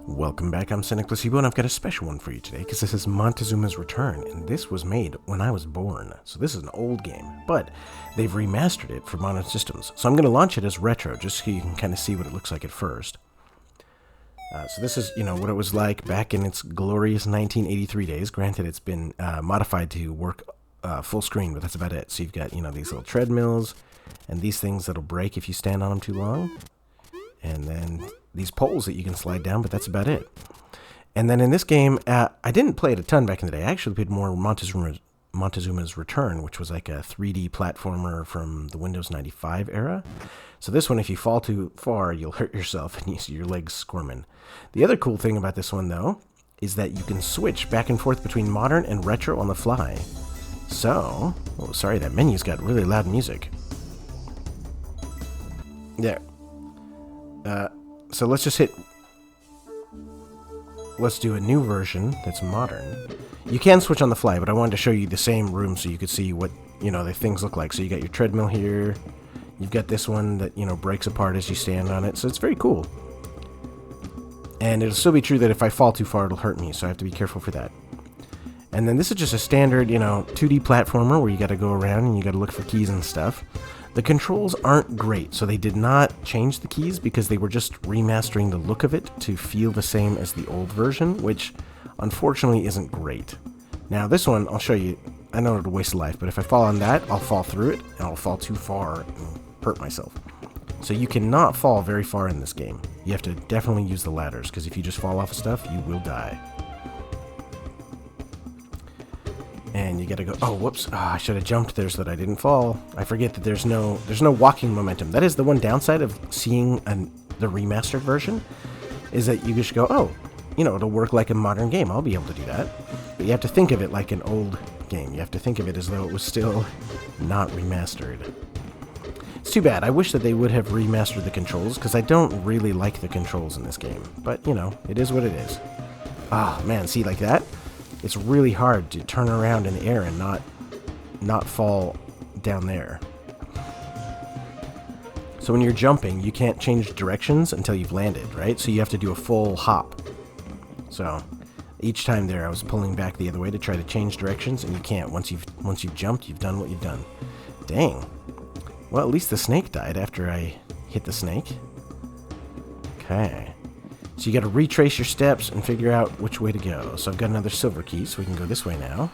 Welcome back, I'm Cynic Placebo, and I've got a special one for you today, because this is Montezuma's Return, and this was made when I was born. So this is an old game, but they've remastered it for modern systems. So I'm going to launch it as retro, just so you can kind of see what it looks like at first. So this is, what it was like back in its glorious 1983 days. Granted, it's been modified to work full screen, but that's about it. So you've got, these little treadmills, and these things that'll break if you stand on them too long. And then these poles that you can slide down, but that's about it. And then in this game, I didn't play it a ton back in the day. I actually played more Montezuma's Return, which was like a 3D platformer from the Windows 95 era. So this one, if you fall too far, you'll hurt yourself and you see your legs squirming. The other cool thing about this one, though, is that you can switch back and forth between modern and retro on the fly. So, oh, sorry, that menu's got really loud music. There. So let's just let's do a new version that's modern. You can switch on the fly, but I wanted to show you the same room so you could see what, the things look like. So you got your treadmill here. You've got this one that, breaks apart as you stand on it. So it's very cool. And it'll still be true that if I fall too far, it'll hurt me. So I have to be careful for that. And then this is just a standard, 2D platformer where you got to go around and you got to look for keys and stuff. The controls aren't great, so they did not change the keys because they were just remastering the look of it to feel the same as the old version, which unfortunately isn't great. Now this one, I'll show you. I know it'll waste a life, but if I fall on that, I'll fall through it, and I'll fall too far and hurt myself. So you cannot fall very far in this game. You have to definitely use the ladders, because if you just fall off of stuff, you will die. And you gotta go, oh, whoops, I should have jumped there so that I didn't fall. I forget that there's no walking momentum. That is the one downside of seeing the remastered version, is that you just go, oh, it'll work like a modern game. I'll be able to do that. But you have to think of it like an old game. You have to think of it as though it was still not remastered. It's too bad. I wish that they would have remastered the controls, because I don't really like the controls in this game. But, it is what it is. Ah, man, see, like that? It's really hard to turn around in the air and not fall down there. So when you're jumping, you can't change directions until you've landed, right? So you have to do a full hop. So each time there, I was pulling back the other way to try to change directions, and you can't. Once you've jumped, you've done what you've done. Dang. Well, at least the snake died after I hit the snake. Okay. So you got to retrace your steps and figure out which way to go. So I've got another silver key, so we can go this way now.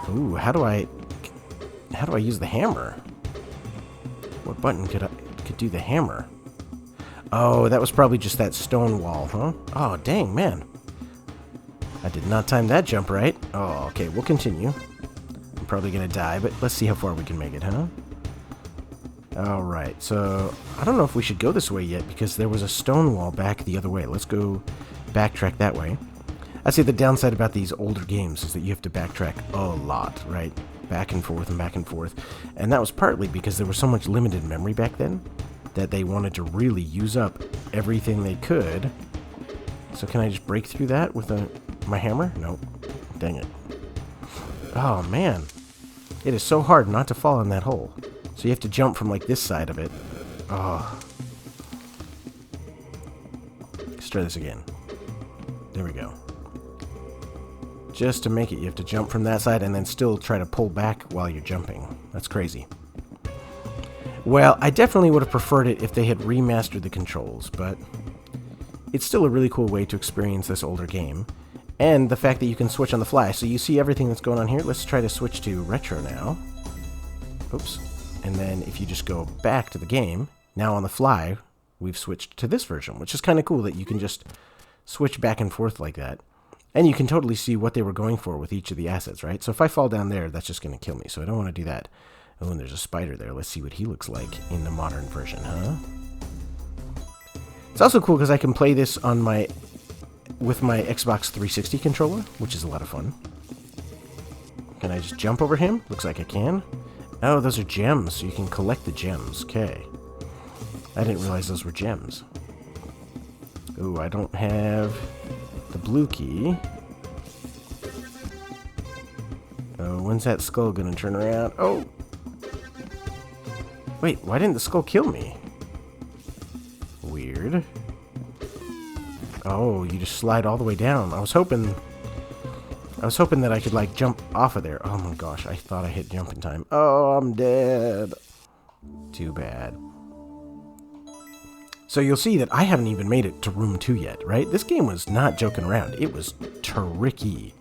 Ooh, how do I use the hammer? What button could do the hammer? Oh, that was probably just that stone wall, huh? Oh, dang, man. I did not time that jump right. Oh, okay, we'll continue. I'm probably going to die, but let's see how far we can make it, huh? Alright, so I don't know if we should go this way yet because there was a stone wall back the other way. Let's go backtrack that way. I'd say the downside about these older games is that you have to backtrack a lot, right? Back and forth and back and forth. And that was partly because there was so much limited memory back then that they wanted to really use up everything they could. So can I just break through that with my hammer? Nope. Dang it. Oh, man. It is so hard not to fall in that hole. So you have to jump from, like, this side of it. Oh. Let's try this again. There we go. Just to make it, you have to jump from that side and then still try to pull back while you're jumping. That's crazy. Well, I definitely would have preferred it if they had remastered the controls, but it's still a really cool way to experience this older game. And the fact that you can switch on the fly. So you see everything that's going on here. Let's try to switch to retro now. Oops. And then if you just go back to the game, now on the fly, we've switched to this version, which is kind of cool that you can just switch back and forth like that. And you can totally see what they were going for with each of the assets, right? So if I fall down there, that's just going to kill me. So I don't want to do that. Oh, and there's a spider there. Let's see what he looks like in the modern version, huh? It's also cool because I can play this on with my Xbox 360 controller, which is a lot of fun. Can I just jump over him? Looks like I can. Oh, those are gems, so you can collect the gems. Okay. I didn't realize those were gems. Ooh, I don't have the blue key. Oh, when's that skull gonna turn around? Oh! Wait, why didn't the skull kill me? Weird. Oh, you just slide all the way down. I was hoping that I could, like, jump off of there. Oh my gosh, I thought I hit jump in time. Oh, I'm dead. Too bad. So you'll see that I haven't even made it to room 2 yet, right? This game was not joking around. It was tricky.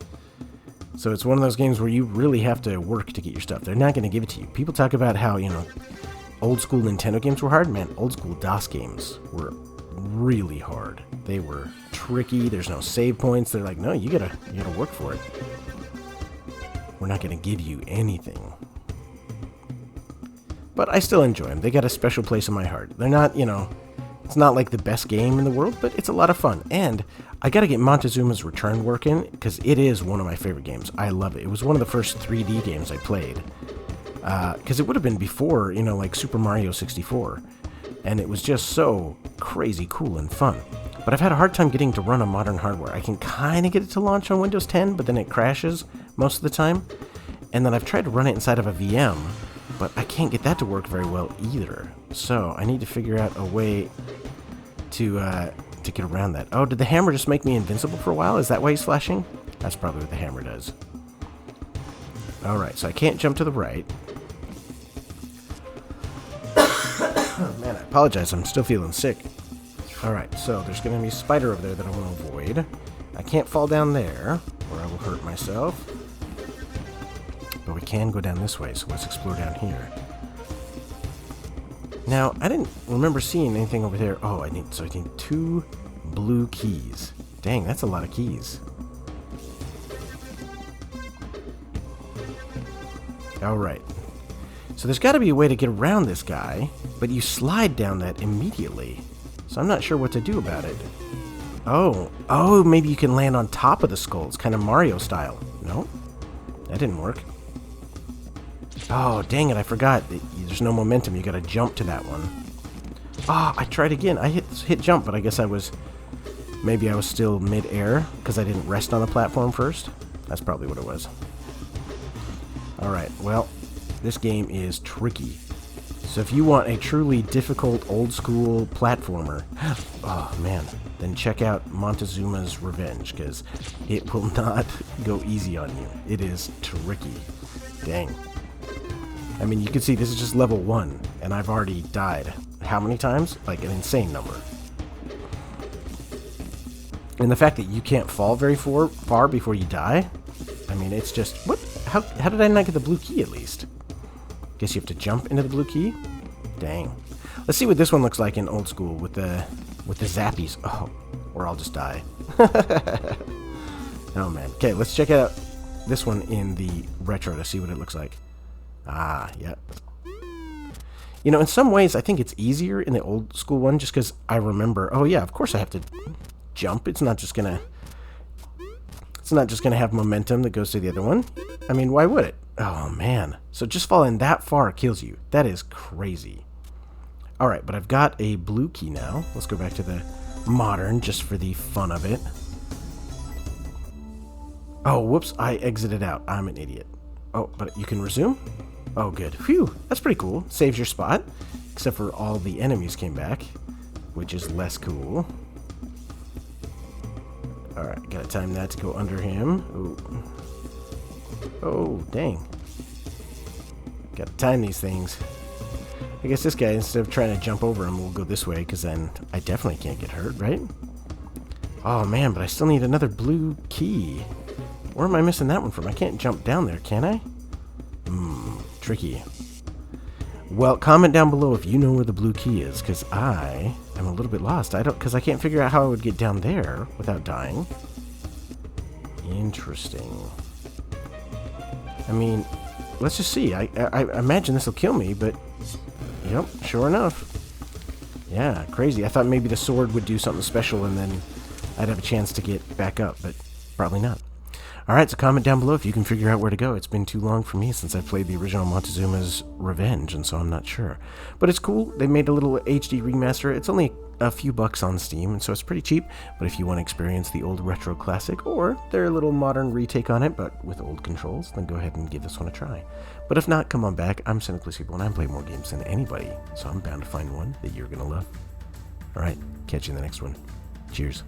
So it's one of those games where you really have to work to get your stuff. They're not going to give it to you. People talk about how, you know, old school Nintendo games were hard. Man, old school DOS games were really hard. They were tricky. There's no save points. They're like, no, you gotta work for it. We're not going to give you anything. But I still enjoy them. They got a special place in my heart. They're not, you know, it's not like the best game in the world, but it's a lot of fun. And I got to get Montezuma's Return working because it is one of my favorite games. I love it. It was one of the first 3D games I played. Because it would have been before, you know, like Super Mario 64. And it was just so crazy cool and fun. But I've had a hard time getting to run on modern hardware. I can kind of get it to launch on Windows 10, but then it crashes most of the time. And then I've tried to run it inside of a VM, but I can't get that to work very well either. So I need to figure out a way to get around that. Oh, did the hammer just make me invincible for a while? Is that why he's flashing? That's probably what the hammer does. Alright, so I can't jump to the right. Oh, man, I apologize. I'm still feeling sick. Alright, so there's going to be a spider over there that I want to avoid. I can't fall down there, or I will hurt myself. But we can go down this way, so let's explore down here. Now, I didn't remember seeing anything over there. Oh, I need 2 blue keys. Dang, that's a lot of keys. Alright. So there's got to be a way to get around this guy, but you slide down that immediately. So I'm not sure what to do about it. Oh, maybe you can land on top of the skulls, kind of Mario style. No, that didn't work. Oh, dang it, I forgot. There's no momentum. You gotta jump to that one. Ah, I tried again. I hit jump, but I guess maybe I was still mid-air because I didn't rest on the platform first. That's probably what it was. Alright, well, this game is tricky. So if you want a truly difficult old-school platformer, oh man, then check out Montezuma's Revenge, because it will not go easy on you. It is tricky. Dang. I mean, you can see this is just level 1, and I've already died. How many times? Like an insane number. And the fact that you can't fall very far before you die, I mean, it's just, what? How did I not get the blue key at least? Guess you have to jump into the blue key? Dang. Let's see what this one looks like in old school with the zappies. Oh, or I'll just die. Oh man. Okay, let's check out this one in the retro to see what it looks like. Ah, yeah. You know, in some ways, I think it's easier in the old school one just because I remember, oh yeah, of course I have to jump. It's not just gonna have momentum that goes to the other one. I mean, why would it? Oh man. So just falling that far kills you. That is crazy. Alright, but I've got a blue key now. Let's go back to the modern just for the fun of it. Oh, whoops, I exited out. I'm an idiot. Oh, but you can resume? Oh, good. Phew, that's pretty cool. Saves your spot. Except for all the enemies came back, which is less cool. Alright, gotta time that to go under him. Ooh. Oh, dang. Gotta time these things. I guess this guy, instead of trying to jump over him, will go this way, because then I definitely can't get hurt, right? Oh, man, but I still need another blue key. Where am I missing that one from? I can't jump down there, can I? Tricky. Well, comment down below if you know where the blue key is, because I am a little bit lost. Because I can't figure out how I would get down there without dying. Interesting. I mean, let's just see. I imagine this will kill me, but yep, sure enough. Yeah, crazy. I thought maybe the sword would do something special and then I'd have a chance to get back up, but probably not. Alright, so comment down below if you can figure out where to go. It's been too long for me since I played the original Montezuma's Revenge, and so I'm not sure. But it's cool. They made a little HD remaster. It's only a few bucks on Steam, and so it's pretty cheap. But if you want to experience the old retro classic, or their little modern retake on it, but with old controls, then go ahead and give this one a try. But if not, come on back. I'm Cynically Super, and I play more games than anybody, so I'm bound to find one that you're going to love. Alright, catch you in the next one. Cheers.